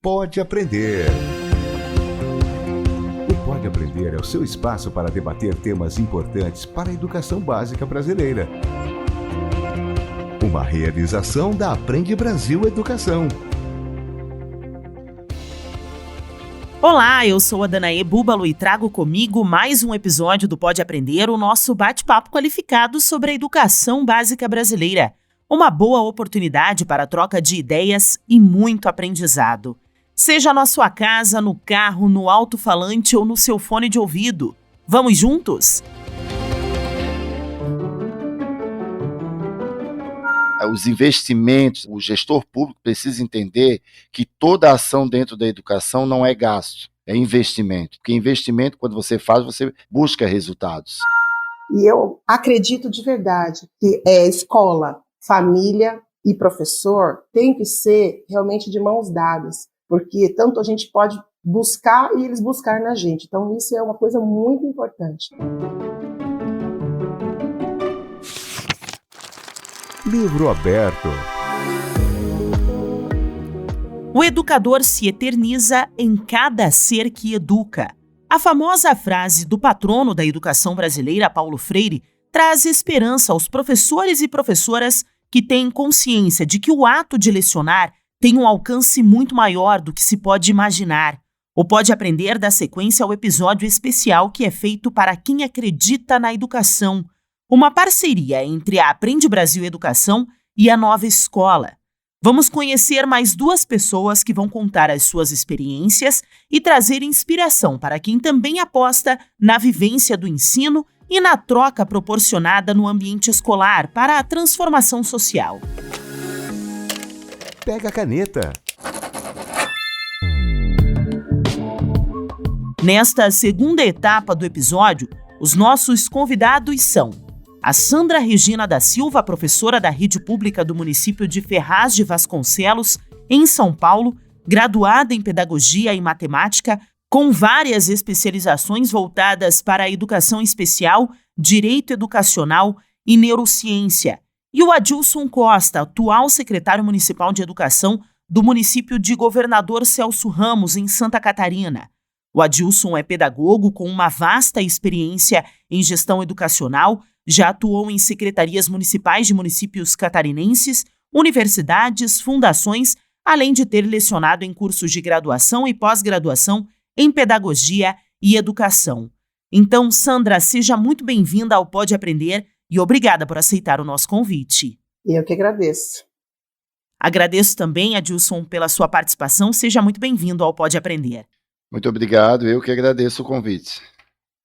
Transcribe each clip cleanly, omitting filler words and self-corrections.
Pode Aprender. O Pode Aprender é o seu espaço para debater temas importantes para a educação básica brasileira. Uma realização da Aprende Brasil Educação. Olá, eu sou a Danaê Búbalo e trago comigo mais um episódio do Pode Aprender, o nosso bate-papo qualificado sobre a educação básica brasileira. Uma boa oportunidade para troca de ideias e muito aprendizado. Seja na sua casa, no carro, no alto-falante ou no seu fone de ouvido. Vamos juntos? Os investimentos, o gestor público precisa entender que toda ação dentro da educação não é gasto, é investimento. Porque investimento, quando você faz, você busca resultados. E eu acredito de verdade que escola, família e professor tem que ser realmente de mãos dadas, porque tanto a gente pode buscar e eles buscar na gente. Então isso é uma coisa muito importante. Livro aberto. O educador se eterniza em cada ser que educa. A famosa frase do patrono da educação brasileira, Paulo Freire, traz esperança aos professores e professoras que têm consciência de que o ato de lecionar tem um alcance muito maior do que se pode imaginar. O Pode Aprender dá sequência ao episódio especial que é feito para quem acredita na educação. Uma parceria entre a Aprende Brasil Educação e a Nova Escola. Vamos conhecer mais duas pessoas que vão contar as suas experiências e trazer inspiração para quem também aposta na vivência do ensino e na troca proporcionada no ambiente escolar para a transformação social. Pega a caneta. Nesta segunda etapa do episódio, os nossos convidados são a Sandra Regina da Silva, professora da Rede Pública do município de Ferraz de Vasconcelos, em São Paulo, graduada em Pedagogia e Matemática, com várias especializações voltadas para a educação especial, direito educacional e neurociência. E o Adilson Costa, atual secretário municipal de Educação do município de Governador Celso Ramos, em Santa Catarina. O Adilson é pedagogo com uma vasta experiência em gestão educacional, já atuou em secretarias municipais de municípios catarinenses, universidades, fundações, além de ter lecionado em cursos de graduação e pós-graduação em pedagogia e educação. Então, Sandra, seja muito bem-vinda ao Pode Aprender e obrigada por aceitar o nosso convite. Eu que agradeço. Agradeço também, Adilson, pela sua participação. Seja muito bem-vindo ao Pode Aprender. Muito obrigado, eu que agradeço o convite.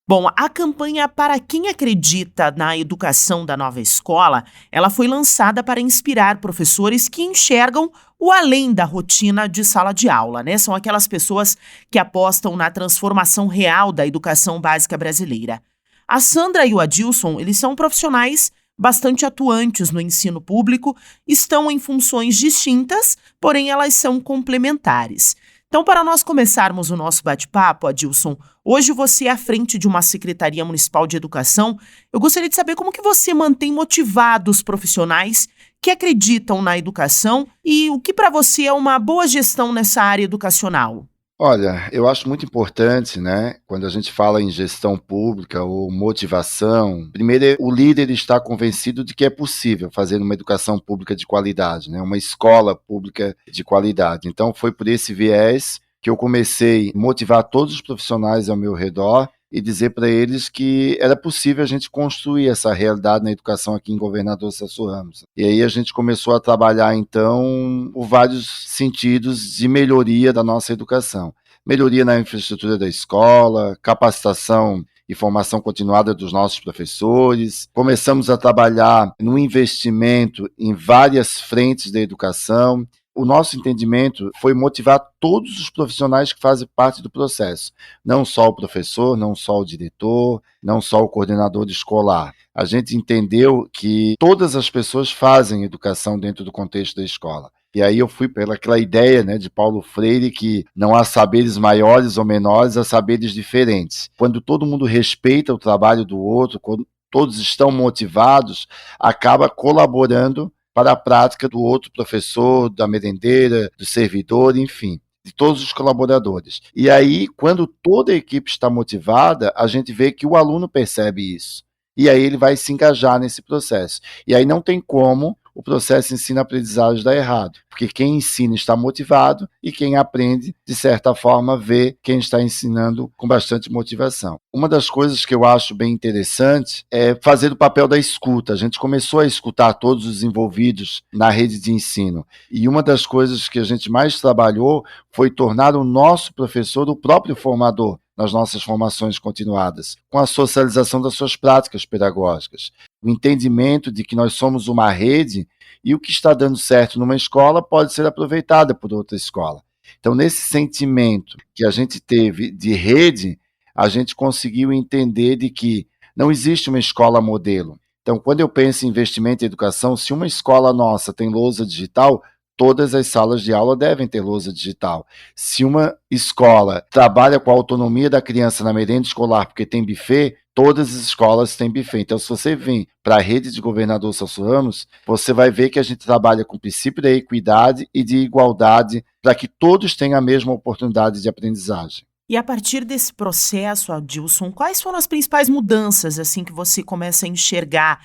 Bom, a campanha Para Quem Acredita na Educação da Nova Escola, ela foi lançada para inspirar professores que enxergam o além da rotina de sala de aula, né? São aquelas pessoas que apostam na transformação real da educação básica brasileira. A Sandra e o Adilson, eles são profissionais bastante atuantes no ensino público, estão em funções distintas, porém elas são complementares. Então, para nós começarmos o nosso bate-papo, Adilson, hoje você é à frente de uma Secretaria Municipal de Educação. Eu gostaria de saber como que você mantém motivados profissionais que acreditam na educação e o que para você é uma boa gestão nessa área educacional. Olha, eu acho muito importante, né, quando a gente fala em gestão pública ou motivação, primeiro o líder está convencido de que é possível fazer uma educação pública de qualidade, né, uma escola pública de qualidade. Então foi por esse viés que eu comecei a motivar todos os profissionais ao meu redor e dizer para eles que era possível a gente construir essa realidade na educação aqui em Governador Celso Ramos. E aí a gente começou a trabalhar, então, por vários sentidos de melhoria da nossa educação. Melhoria na infraestrutura da escola, capacitação e formação continuada dos nossos professores. Começamos a trabalhar no investimento em várias frentes da educação. O nosso entendimento foi motivar todos os profissionais que fazem parte do processo, não só o professor, não só o diretor, não só o coordenador escolar. A gente entendeu que todas as pessoas fazem educação dentro do contexto da escola. E aí eu fui pelaquela ideia, né, de Paulo Freire, que não há saberes maiores ou menores, há saberes diferentes. Quando todo mundo respeita o trabalho do outro, quando todos estão motivados, acaba colaborando para a prática do outro professor, da merendeira, do servidor, enfim. de todos os colaboradores. E aí, quando toda a equipe está motivada, a gente vê que o aluno percebe isso. E aí ele vai se engajar nesse processo. E aí não tem como o processo ensino-aprendizagem dar errado, porque quem ensina está motivado e quem aprende, de certa forma, vê quem está ensinando com bastante motivação. Uma das coisas que eu acho bem interessante é fazer o papel da escuta. A gente começou a escutar todos os envolvidos na rede de ensino, e uma das coisas que a gente mais trabalhou foi tornar o nosso professor o próprio formador nas nossas formações continuadas, com a socialização das suas práticas pedagógicas, o entendimento de que nós somos uma rede e o que está dando certo numa escola pode ser aproveitado por outra escola. Então, nesse sentimento que a gente teve de rede, a gente conseguiu entender de que não existe uma escola modelo. Então, quando eu penso em investimento em educação, se uma escola nossa tem lousa digital, todas as salas de aula devem ter lousa digital. Se uma escola trabalha com a autonomia da criança na merenda escolar porque tem buffet, todas as escolas têm buffet. Então, se você vir para a rede de Governador Celso Ramos, você vai ver que a gente trabalha com o princípio da equidade e de igualdade para que todos tenham a mesma oportunidade de aprendizagem. E a partir desse processo, Adilson, quais foram as principais mudanças assim que você começa a enxergar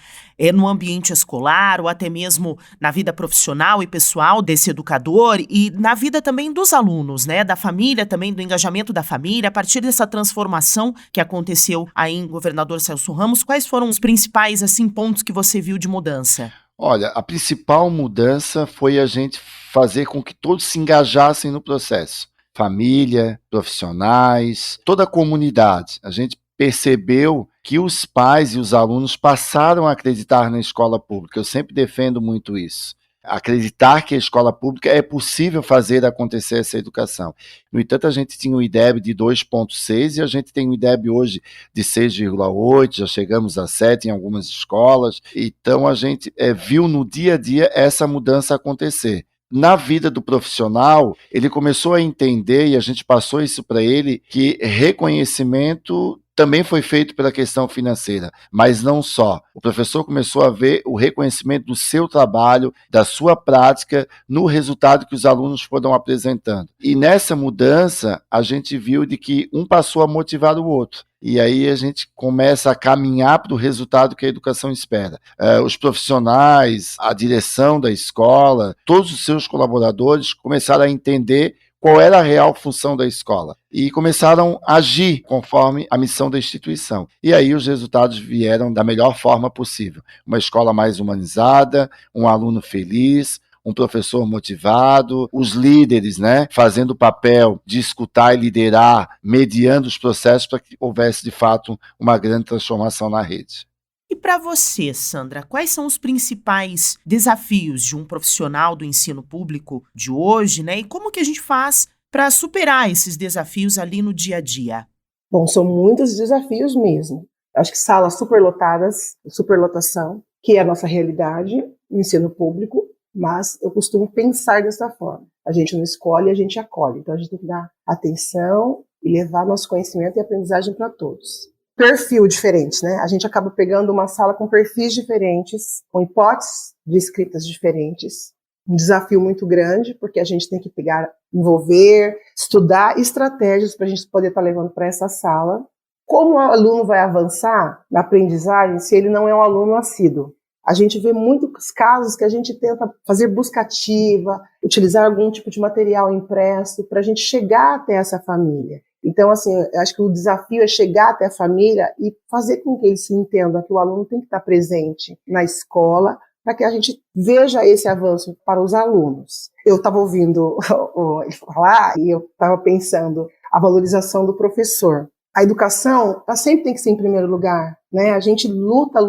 no ambiente escolar ou até mesmo na vida profissional e pessoal desse educador e na vida também dos alunos, né, da família também, do engajamento da família, a partir dessa transformação que aconteceu aí em Governador Celso Ramos, quais foram os principais assim pontos que você viu de mudança? Olha, a principal mudança foi a gente fazer com que todos se engajassem no processo. Família, profissionais, toda a comunidade. A gente percebeu que os pais e os alunos passaram a acreditar na escola pública. Eu sempre defendo muito isso. Acreditar que a escola pública é possível fazer acontecer essa educação. No entanto, a gente tinha um IDEB de 2,6 e a gente tem um IDEB hoje de 6,8, já chegamos a 7 em algumas escolas. Então, a gente viu no dia a dia essa mudança acontecer. Na vida do profissional, ele começou a entender, e a gente passou isso para ele, que reconhecimento também foi feito pela questão financeira, mas não só. O professor começou a ver o reconhecimento do seu trabalho, da sua prática, no resultado que os alunos foram apresentando. E nessa mudança, a gente viu de que um passou a motivar o outro. E aí a gente começa a caminhar para o resultado que a educação espera. Os profissionais, a direção da escola, todos os seus colaboradores começaram a entender qual era a real função da escola e começaram a agir conforme a missão da instituição. E aí os resultados vieram da melhor forma possível. Uma escola mais humanizada, um aluno feliz, um professor motivado, os líderes, né, fazendo o papel de escutar e liderar, mediando os processos para que houvesse, de fato, uma grande transformação na rede. E para você, Sandra, quais são os principais desafios de um profissional do ensino público de hoje, né? E como que a gente faz para superar esses desafios ali no dia a dia? Bom, são muitos desafios mesmo. Acho que salas superlotadas, superlotação, que é a nossa realidade no ensino público, mas eu costumo pensar dessa forma. A gente não escolhe, a gente acolhe. Então a gente tem que dar atenção e levar nosso conhecimento e aprendizagem para todos. Perfil diferente, né? A gente acaba pegando uma sala com perfis diferentes, com hipóteses de escritas diferentes. Um desafio muito grande, porque a gente tem que envolver, estudar estratégias para a gente poder estar levando para essa sala. Como o aluno vai avançar na aprendizagem se ele não é um aluno assíduo? A gente vê muitos casos que a gente tenta fazer busca ativa, utilizar algum tipo de material impresso para a gente chegar até essa família. Então, assim, eu acho que o desafio é chegar até a família e fazer com que eles se entendam que o aluno tem que estar presente na escola para que a gente veja esse avanço para os alunos. Eu estava ouvindo ele falar e eu estava pensando a valorização do professor. A educação, ela sempre tem que ser em primeiro lugar, né? A gente luta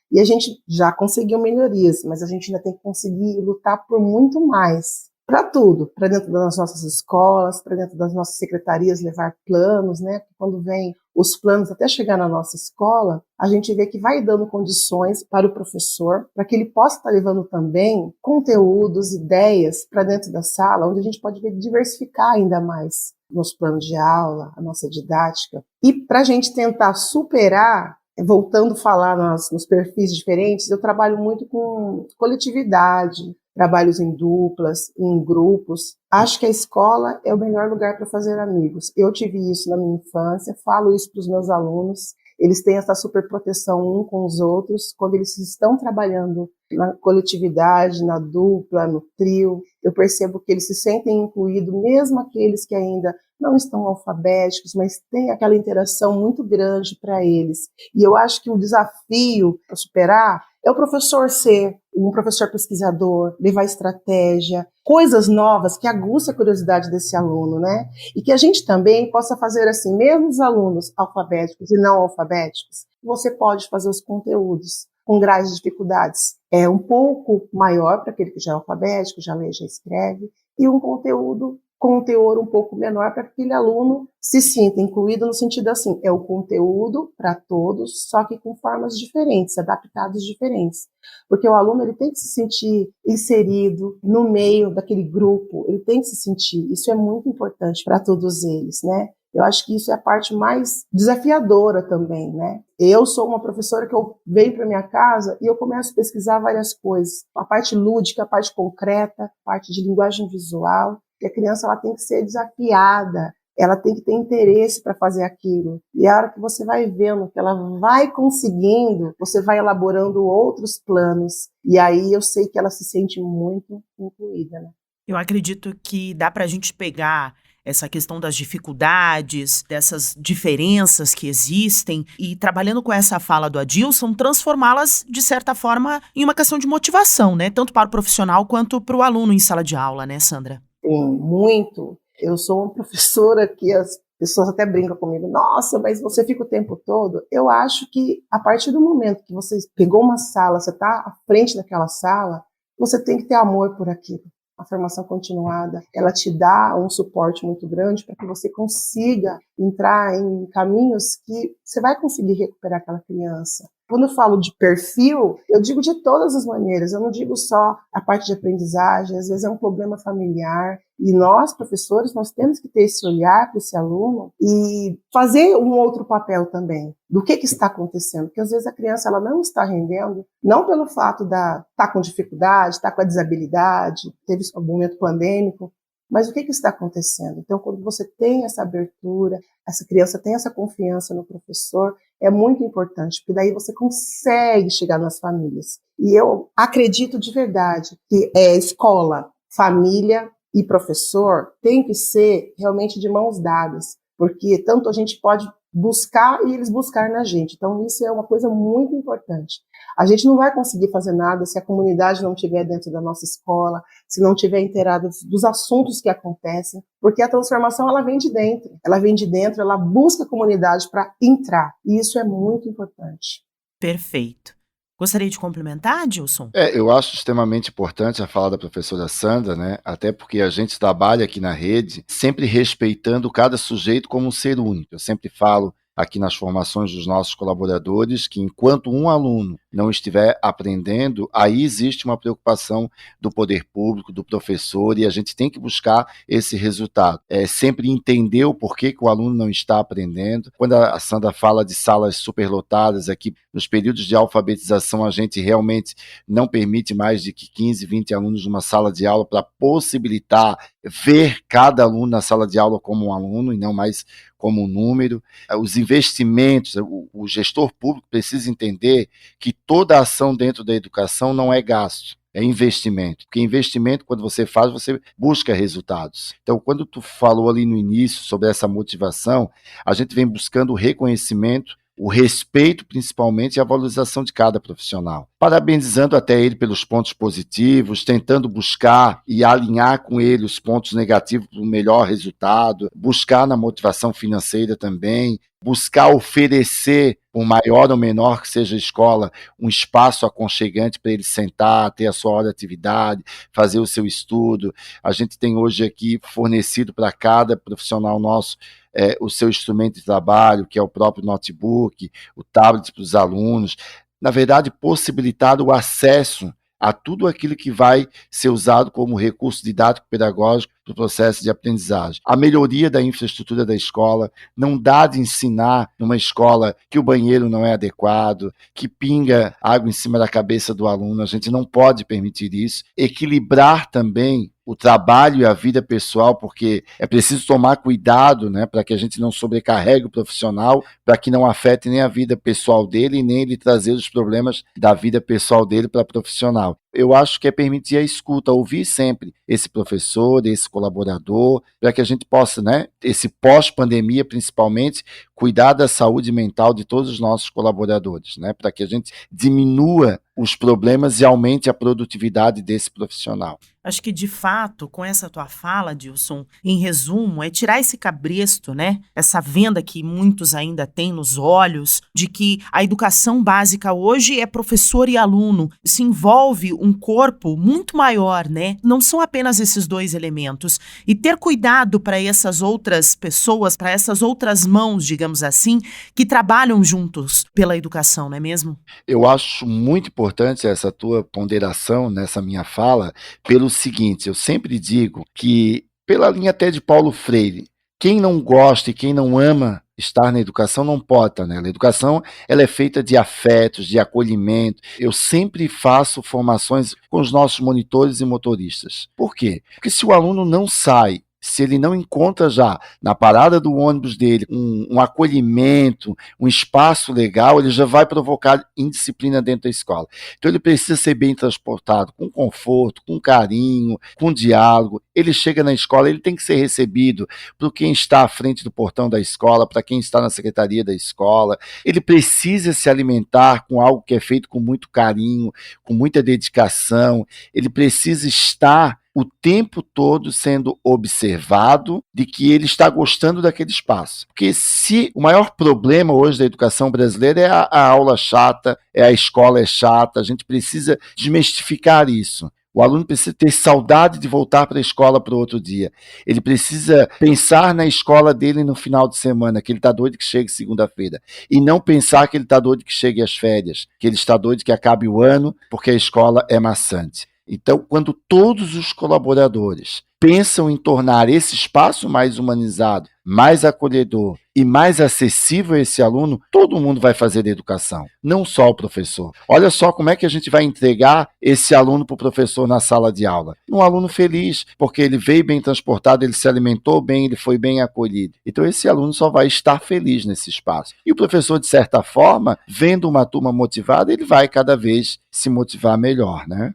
e a gente já conseguiu melhorias, mas a gente ainda tem que conseguir lutar por muito mais. Para tudo, para dentro das nossas escolas, para dentro das nossas secretarias, levar planos, né? Quando vem os planos até chegar na nossa escola, a gente vê que vai dando condições para o professor, para que ele possa estar levando também conteúdos, ideias para dentro da sala, onde a gente pode diversificar ainda mais nos planos de aula, a nossa didática. E para a gente tentar superar, voltando a falar nos perfis diferentes, eu trabalho muito com coletividade. trabalhos em duplas, em grupos. Acho que a escola é o melhor lugar para fazer amigos. Eu tive isso na minha infância, falo isso para os meus alunos. Eles têm essa super proteção um com os outros quando eles estão trabalhando na coletividade, na dupla, no trio. Eu percebo que eles se sentem incluídos, mesmo aqueles que ainda não estão alfabéticos, mas tem aquela interação muito grande para eles. E eu acho que o desafio para superar é o professor ser um professor pesquisador, levar estratégia, coisas novas que aguçam a curiosidade desse aluno, né? E que a gente também possa fazer assim, mesmo os alunos alfabéticos e não alfabéticos, você pode fazer os conteúdos com graus de dificuldades. É um pouco maior para aquele que já é alfabético, já lê, já escreve, e um conteúdo com um teor um pouco menor para que aquele aluno se sinta incluído no sentido assim, é o conteúdo para todos, só que com formas diferentes, adaptados diferentes. Porque o aluno ele tem que se sentir inserido no meio daquele grupo, ele tem que se sentir, isso é muito importante para todos eles, né? Eu acho que isso é a parte mais desafiadora também, né? Eu sou uma professora que eu venho para minha casa e eu começo a pesquisar várias coisas. A parte lúdica, a parte concreta, a parte de linguagem visual. E a criança ela tem que ser desafiada, ela tem que ter interesse para fazer aquilo. E a hora que você vai vendo que ela vai conseguindo, você vai elaborando outros planos. E aí eu sei que ela se sente muito incluída, né? Eu acredito que dá para a gente pegar essa questão das dificuldades, dessas diferenças que existem e, trabalhando com essa fala do Adilson, transformá-las, de certa forma, em uma questão de motivação, né? Tanto para o profissional quanto para o aluno em sala de aula, né, Sandra? Sim, muito. Eu sou uma professora que as pessoas até brincam comigo. Nossa, mas você fica o tempo todo? Eu acho que a partir do momento que você pegou uma sala, você está à frente daquela sala, você tem que ter amor por aquilo. A formação continuada, ela te dá um suporte muito grande para que você consiga entrar em caminhos que você vai conseguir recuperar aquela criança. Quando eu falo de perfil, eu digo de todas as maneiras, eu não digo só a parte de aprendizagem, às vezes é um problema familiar, e nós, professores, nós temos que ter esse olhar para esse aluno e fazer um outro papel também, do que está acontecendo, porque às vezes a criança ela não está rendendo, não pelo fato de estar com dificuldade, estar com a desabilidade, teve um momento pandêmico, mas o que está acontecendo? Então, quando você tem essa abertura, essa criança tem essa confiança no professor, é muito importante, porque daí você consegue chegar nas famílias. E eu acredito de verdade que escola, família e professor tem que ser realmente de mãos dadas, porque tanto a gente pode buscar e eles buscar na gente. Então, isso é uma coisa muito importante. A gente não vai conseguir fazer nada se a comunidade não estiver dentro da nossa escola, se não estiver inteirada dos assuntos que acontecem, porque a transformação ela vem de dentro. Ela vem de dentro, ela busca a comunidade para entrar. E isso é muito importante. Perfeito. Gostaria de complementar, Adilson? Eu acho extremamente importante a fala da professora Sandra, né? Até porque a gente trabalha aqui na rede sempre respeitando cada sujeito como um ser único. Eu sempre falo aqui nas formações dos nossos colaboradores que enquanto um aluno não estiver aprendendo, aí existe uma preocupação do poder público, do professor, e a gente tem que buscar esse resultado. Sempre entender o porquê que o aluno não está aprendendo. Quando a Sandra fala de salas superlotadas aqui, nos períodos de alfabetização, a gente realmente não permite mais de que 15, 20 alunos numa sala de aula para possibilitar ver cada aluno na sala de aula como um aluno e não mais como um número. Os investimentos, o gestor público precisa entender que toda ação dentro da educação não é gasto, é investimento. Porque investimento, quando você faz, você busca resultados. Então, quando tu falou ali no início sobre essa motivação, a gente vem buscando o reconhecimento, o respeito principalmente e a valorização de cada profissional. Parabenizando até ele pelos pontos positivos, tentando buscar e alinhar com ele os pontos negativos para o melhor resultado, buscar na motivação financeira também, buscar oferecer, por maior ou menor que seja a escola, um espaço aconchegante para ele sentar, ter a sua hora de atividade, fazer o seu estudo. A gente tem hoje aqui fornecido para cada profissional nosso o seu instrumento de trabalho, que é o próprio notebook, o tablet para os alunos. Na verdade, possibilitar o acesso a tudo aquilo que vai ser usado como recurso didático-pedagógico para o processo de aprendizagem. A melhoria da infraestrutura da escola, não dá de ensinar numa escola que o banheiro não é adequado, que pinga água em cima da cabeça do aluno, a gente não pode permitir isso. Equilibrar também o trabalho e a vida pessoal, porque é preciso tomar cuidado, né, para que a gente não sobrecarregue o profissional, para que não afete nem a vida pessoal dele, nem ele trazer os problemas da vida pessoal dele para a profissional. Eu acho que é permitir a escuta, ouvir sempre esse professor, esse colaborador, para que a gente possa, né, esse pós-pandemia principalmente, cuidar da saúde mental de todos os nossos colaboradores, né, para que a gente diminua os problemas e aumente a produtividade desse profissional. Acho que, de fato, com essa tua fala, Dilson, em resumo, é tirar esse cabresto, né? Essa venda que muitos ainda têm nos olhos, de que a educação básica hoje é professor e aluno. Se envolve um corpo muito maior, né? Não são apenas esses dois elementos. E ter cuidado para essas outras pessoas, para essas outras mãos, digamos assim, que trabalham juntos pela educação, não é mesmo? Eu acho muito importante essa tua ponderação nessa minha fala, pelo seguinte, eu sempre digo que, pela linha até de Paulo Freire, quem não gosta e quem não ama estar na educação não pode estar nela. A educação, ela é feita de afetos, de acolhimento. Eu sempre faço formações com os nossos monitores e motoristas. Por quê? Porque se o aluno não sai, se ele não encontra já na parada do ônibus dele um acolhimento, um espaço legal, ele já vai provocar indisciplina dentro da escola. Então ele precisa ser bem transportado, com conforto, com carinho, com diálogo. Ele chega na escola, ele tem que ser recebido por quem está à frente do portão da escola, para quem está na secretaria da escola. Ele precisa se alimentar com algo que é feito com muito carinho, com muita dedicação. Ele precisa estar o tempo todo sendo observado de que ele está gostando daquele espaço. Porque se o maior problema hoje da educação brasileira é a aula chata, é a escola é chata, a gente precisa desmistificar isso. O aluno precisa ter saudade de voltar para a escola para o outro dia. Ele precisa pensar na escola dele no final de semana, que ele está doido que chegue segunda-feira. E não pensar que ele está doido que chegue as férias, que ele está doido que acabe o ano, porque a escola é maçante. Então, quando todos os colaboradores pensam em tornar esse espaço mais humanizado, mais acolhedor e mais acessível a esse aluno, todo mundo vai fazer educação, não só o professor. Olha só como é que a gente vai entregar esse aluno para o professor na sala de aula. Um aluno feliz, porque ele veio bem transportado, ele se alimentou bem, ele foi bem acolhido. Então esse aluno só vai estar feliz nesse espaço. E o professor, de certa forma, vendo uma turma motivada, ele vai cada vez se motivar melhor, né?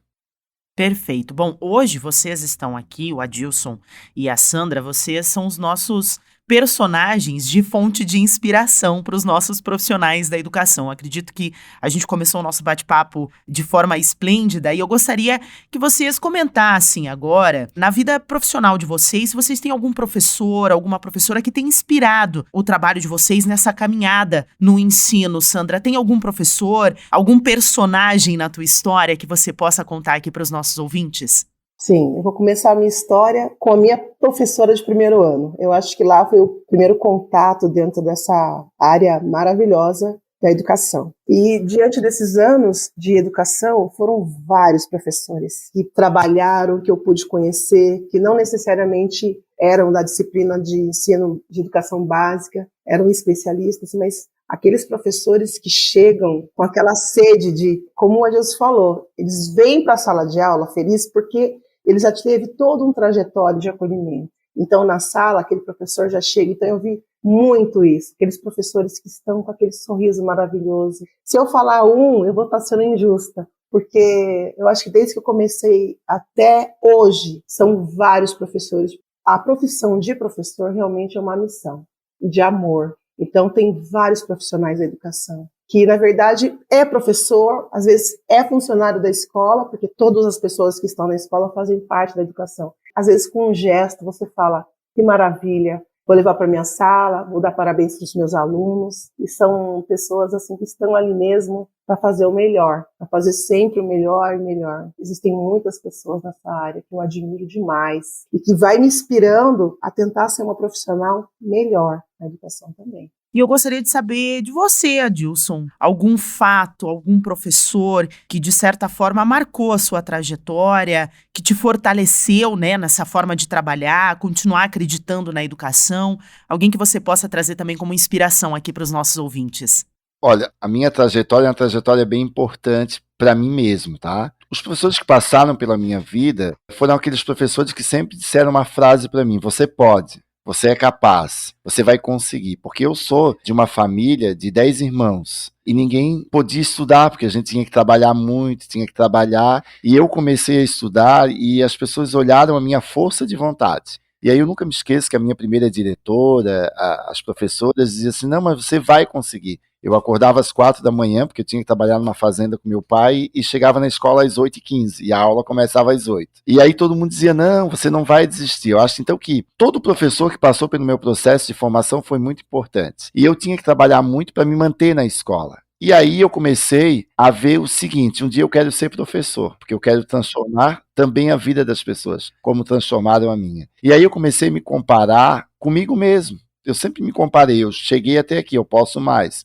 Perfeito. Bom, hoje vocês estão aqui, o Adilson e a Sandra, vocês são os nossos personagens de fonte de inspiração para os nossos profissionais da educação. Acredito que a gente começou o nosso bate-papo de forma esplêndida e eu gostaria que vocês comentassem agora, na vida profissional de vocês, se vocês têm algum professor, alguma professora que tenha inspirado o trabalho de vocês nessa caminhada no ensino. Sandra, tem algum professor, algum personagem na tua história que você possa contar aqui para os nossos ouvintes? Sim, eu vou começar a minha história com a minha professora de primeiro ano. Eu acho que lá foi o primeiro contato dentro dessa área maravilhosa da educação. E diante desses anos de educação, foram vários professores que trabalharam, que eu pude conhecer, que não necessariamente eram da disciplina de ensino de educação básica, eram especialistas, mas aqueles professores que chegam com aquela sede de, como o Adilson falou, eles vêm para a sala de aula felizes porque eles já teve todo um trajetório de acolhimento. Então, na sala, aquele professor já chega. Então, eu vi muito isso. Aqueles professores que estão com aquele sorriso maravilhoso. Se eu falar um, eu vou estar sendo injusta, porque eu acho que desde que eu comecei até hoje, são vários professores. A profissão de professor realmente é uma missão de amor. Então, tem vários profissionais da educação que, na verdade, é professor, às vezes é funcionário da escola, porque todas as pessoas que estão na escola fazem parte da educação. Às vezes, com um gesto, você fala, que maravilha, vou levar para minha sala, vou dar parabéns para os meus alunos. E são pessoas assim que estão ali mesmo para fazer o melhor, para fazer sempre o melhor e melhor. Existem muitas pessoas nessa área que eu admiro demais e que vai me inspirando a tentar ser uma profissional melhor na educação também. E eu gostaria de saber de você, Adilson, algum fato, algum professor que de certa forma marcou a sua trajetória, que te fortaleceu, né, nessa forma de trabalhar, continuar acreditando na educação, alguém que você possa trazer também como inspiração aqui para os nossos ouvintes. Olha, a minha trajetória é uma trajetória bem importante para mim mesmo, tá? Os professores que passaram pela minha vida foram aqueles professores que sempre disseram uma frase para mim: você pode. Você é capaz, você vai conseguir. Porque eu sou de uma família de 10 irmãos e ninguém podia estudar, porque a gente tinha que trabalhar muito, tinha que trabalhar. E eu comecei a estudar e as pessoas olharam a minha força de vontade. E aí eu nunca me esqueço que a minha primeira diretora, as professoras diziam assim: não, mas você vai conseguir. Eu acordava às 4 da manhã, porque eu tinha que trabalhar numa fazenda com meu pai, e chegava na escola às 8h15, e a aula começava às 8. E aí todo mundo dizia: não, você não vai desistir. Eu acho então que todo professor que passou pelo meu processo de formação foi muito importante. E eu tinha que trabalhar muito para me manter na escola. E aí eu comecei a ver o seguinte: um dia eu quero ser professor, porque eu quero transformar também a vida das pessoas, como transformaram a minha. E aí eu comecei a me comparar comigo mesmo. Eu sempre me comparei: eu cheguei até aqui, eu posso mais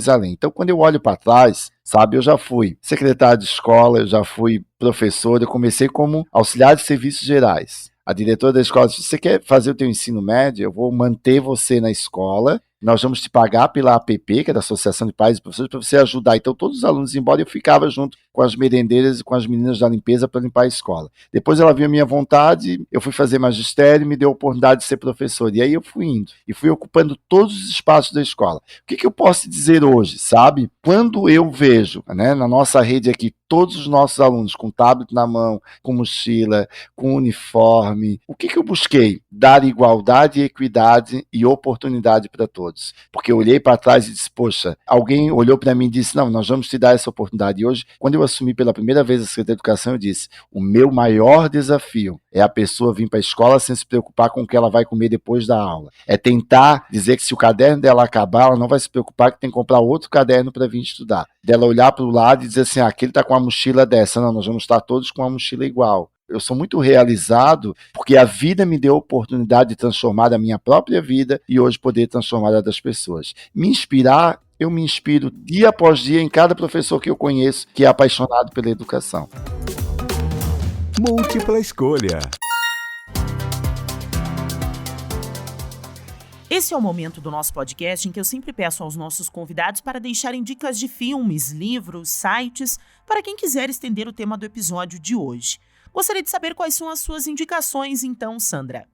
além. Então, quando eu olho para trás, sabe, eu já fui secretário de escola, eu já fui professor, eu comecei como auxiliar de serviços gerais. A diretora da escola disse: você quer fazer o teu ensino médio? Eu vou manter você na escola, nós vamos te pagar pela APP, que é da Associação de Pais e Professores, para você ajudar. Então, todos os alunos iam embora e eu ficava junto com as merendeiras e com as meninas da limpeza para limpar a escola. Depois ela viu a minha vontade, eu fui fazer magistério e me deu a oportunidade de ser professor. E aí eu fui indo e fui ocupando todos os espaços da escola. O que eu posso dizer hoje, sabe? Quando eu vejo, né, na nossa rede aqui, todos os nossos alunos com tablet na mão, com mochila, com uniforme, o que eu busquei? Dar igualdade, equidade e oportunidade para todos. Porque eu olhei para trás e disse: poxa, alguém olhou para mim e disse: não, nós vamos te dar essa oportunidade. E hoje, quando eu assumi pela primeira vez a Secretaria de Educação, eu disse: o meu maior desafio é a pessoa vir para a escola sem se preocupar com o que ela vai comer depois da aula. É tentar dizer que se o caderno dela acabar, ela não vai se preocupar que tem que comprar outro caderno para vir estudar. Dela olhar para o lado e dizer assim: aquele está com a mochila dessa. Não, nós vamos estar todos com a mochila igual. Eu sou muito realizado porque a vida me deu a oportunidade de transformar a minha própria vida e hoje poder transformar a das pessoas. Me inspirar, eu me inspiro dia após dia em cada professor que eu conheço que é apaixonado pela educação. Múltipla escolha. Esse é o momento do nosso podcast em que eu sempre peço aos nossos convidados para deixarem dicas de filmes, livros, sites, para quem quiser estender o tema do episódio de hoje. Gostaria de saber quais são as suas indicações, então, Sandra.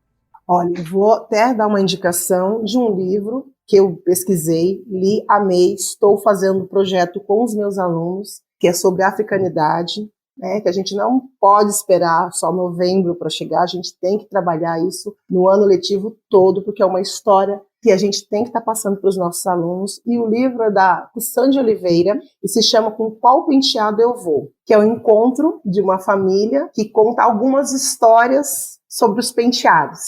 Olha, eu vou até dar uma indicação de um livro que eu pesquisei, li, amei, estou fazendo um projeto com os meus alunos, que é sobre africanidade, né, que a gente não pode esperar só novembro para chegar, a gente tem que trabalhar isso no ano letivo todo, porque é uma história que a gente tem que estar passando para os nossos alunos. E o livro é da Sandy Oliveira e se chama Com Qual Penteado Eu Vou?, que é o encontro de uma família que conta algumas histórias sobre os penteados.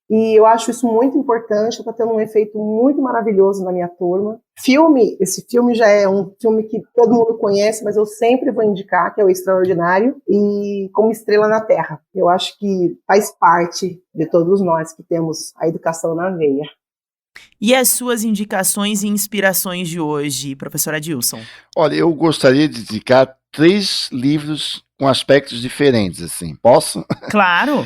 E eu acho isso muito importante, está tendo um efeito muito maravilhoso na minha turma. Esse filme já é um filme que todo mundo conhece, mas eu sempre vou indicar, que é O Extraordinário e Como Estrela na Terra. Eu acho que faz parte de todos nós que temos a educação na veia. E as suas indicações e inspirações de hoje, professora Adilson? Olha, eu gostaria de indicar 3 livros com aspectos diferentes, assim. Posso? Claro!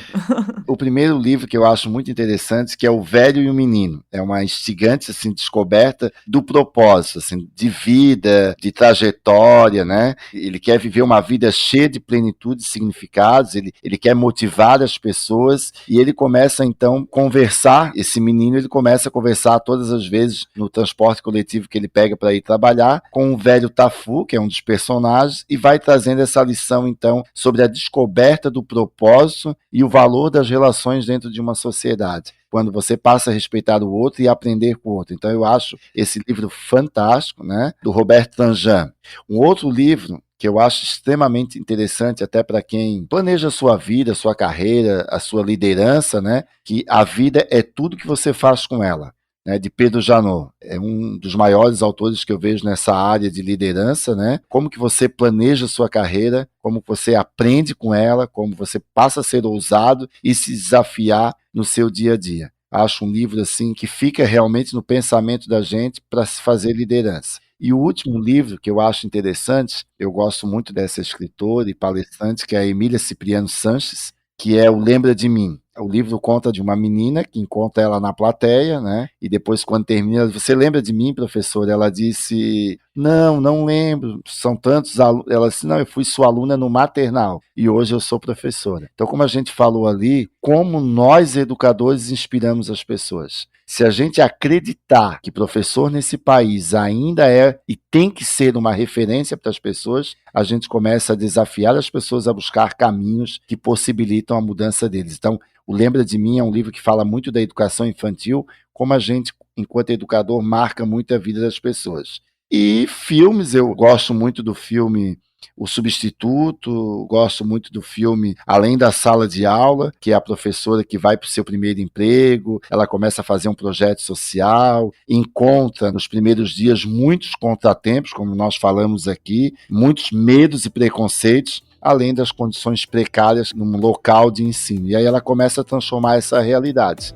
O primeiro livro que eu acho muito interessante, que é O Velho e o Menino. É uma instigante, assim, descoberta do propósito, assim, de vida, de trajetória, né? Ele quer viver uma vida cheia de plenitude e significados, ele quer motivar as pessoas e ele começa, então, a conversar. Esse menino, ele começa a conversar todas as vezes no transporte coletivo que ele pega para ir trabalhar com o velho Tafu, que é um dos personagens, e vai trazendo essa lição, então, sobre a descoberta do propósito e o valor das relações dentro de uma sociedade, quando você passa a respeitar o outro e aprender com o outro. Então eu acho esse livro fantástico, né, do Robert Tanjan. Um outro livro que eu acho extremamente interessante até para quem planeja a sua vida, a sua carreira, a sua liderança, né, que a vida é tudo que você faz com ela, né, de Pedro Janot. É um dos maiores autores que eu vejo nessa área de liderança, né? Como que você planeja a sua carreira, como você aprende com ela, como você passa a ser ousado e se desafiar no seu dia a dia. Acho um livro assim que fica realmente no pensamento da gente para se fazer liderança. E o último livro que eu acho interessante, eu gosto muito dessa escritora e palestrante, que é a Emília Cipriano Sanches, que é o Lembra de Mim. O livro conta de uma menina que encontra ela na plateia, né? E depois, quando termina, você lembra de mim, professora? Ela disse, não lembro, são tantos alunos. Ela disse, não, eu fui sua aluna no maternal e hoje eu sou professora. Então, como a gente falou ali, como nós, educadores, inspiramos as pessoas. Se a gente acreditar que professor nesse país ainda é e tem que ser uma referência para as pessoas, a gente começa a desafiar as pessoas a buscar caminhos que possibilitam a mudança deles. Então, o Lembra de Mim é um livro que fala muito da educação infantil, como a gente, enquanto educador, marca muito a vida das pessoas. E filmes, eu gosto muito do filme O Substituto, gosto muito do filme Além da Sala de Aula, que é a professora que vai para o seu primeiro emprego, ela começa a fazer um projeto social, encontra nos primeiros dias muitos contratempos, como nós falamos aqui, muitos medos e preconceitos, além das condições precárias num local de ensino. E aí ela começa a transformar essa realidade.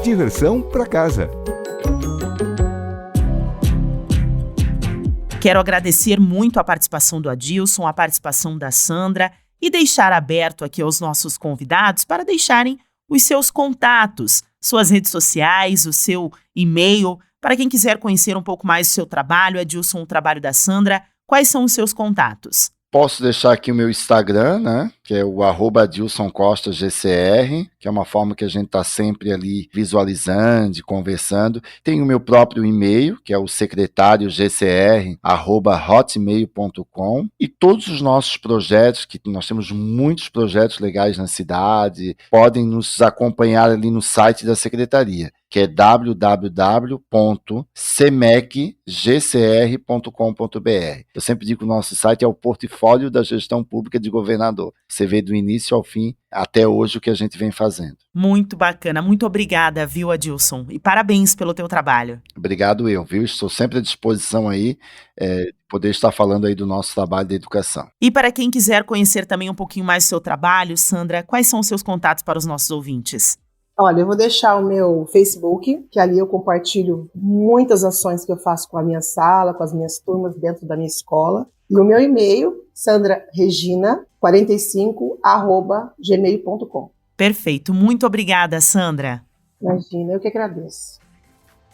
Diversão para casa. Quero agradecer muito a participação do Adilson, a participação da Sandra e deixar aberto aqui aos nossos convidados para deixarem os seus contatos, suas redes sociais, o seu e-mail, para quem quiser conhecer um pouco mais do seu trabalho, Adilson, o trabalho da Sandra. Quais são os seus contatos? Posso deixar aqui o meu Instagram, né, que é o @AdilsonCostasGCR, que é uma forma que a gente está sempre ali visualizando, conversando. Tem o meu próprio e-mail, que é o secretariogcr@hotmail.com, e todos os nossos projetos, que nós temos muitos projetos legais na cidade, podem nos acompanhar ali no site da secretaria, que é www.semecgcr.com.br. Eu sempre digo que o nosso site é o portfólio da gestão pública de governador. Você vê do início ao fim, até hoje, o que a gente vem fazendo. Muito bacana, muito obrigada, viu, Adilson? E parabéns pelo teu trabalho. Obrigado viu? Estou sempre à disposição aí, poder estar falando aí do nosso trabalho de educação. E para quem quiser conhecer também um pouquinho mais do seu trabalho, Sandra, quais são os seus contatos para os nossos ouvintes? Olha, eu vou deixar o meu Facebook, que ali eu compartilho muitas ações que eu faço com a minha sala, com as minhas turmas dentro da minha escola. E o meu e-mail, sandraregina45@gmail.com. Perfeito. Muito obrigada, Sandra. Imagina, eu que agradeço.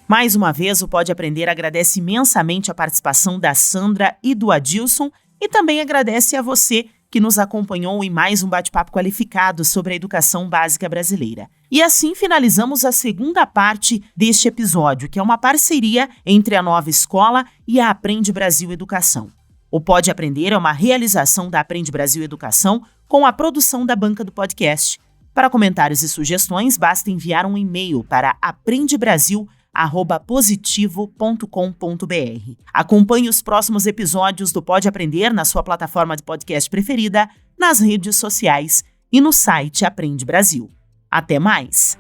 Mais uma vez, o Pode Aprender agradece imensamente a participação da Sandra e do Adilson e também agradece a você que nos acompanhou em mais um bate-papo qualificado sobre a educação básica brasileira. E assim finalizamos a segunda parte deste episódio, que é uma parceria entre a Nova Escola e a Aprende Brasil Educação. O Pode Aprender é uma realização da Aprende Brasil Educação com a produção da banca do podcast. Para comentários e sugestões, basta enviar um e-mail para aprendebrasil@positivo.com.br. Acompanhe os próximos episódios do Pode Aprender na sua plataforma de podcast preferida, nas redes sociais e no site Aprende Brasil. Até mais!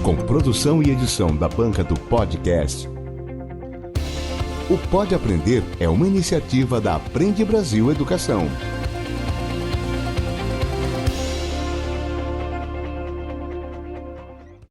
Com produção e edição da banca do podcast. O Pode Aprender é uma iniciativa da Aprende Brasil Educação.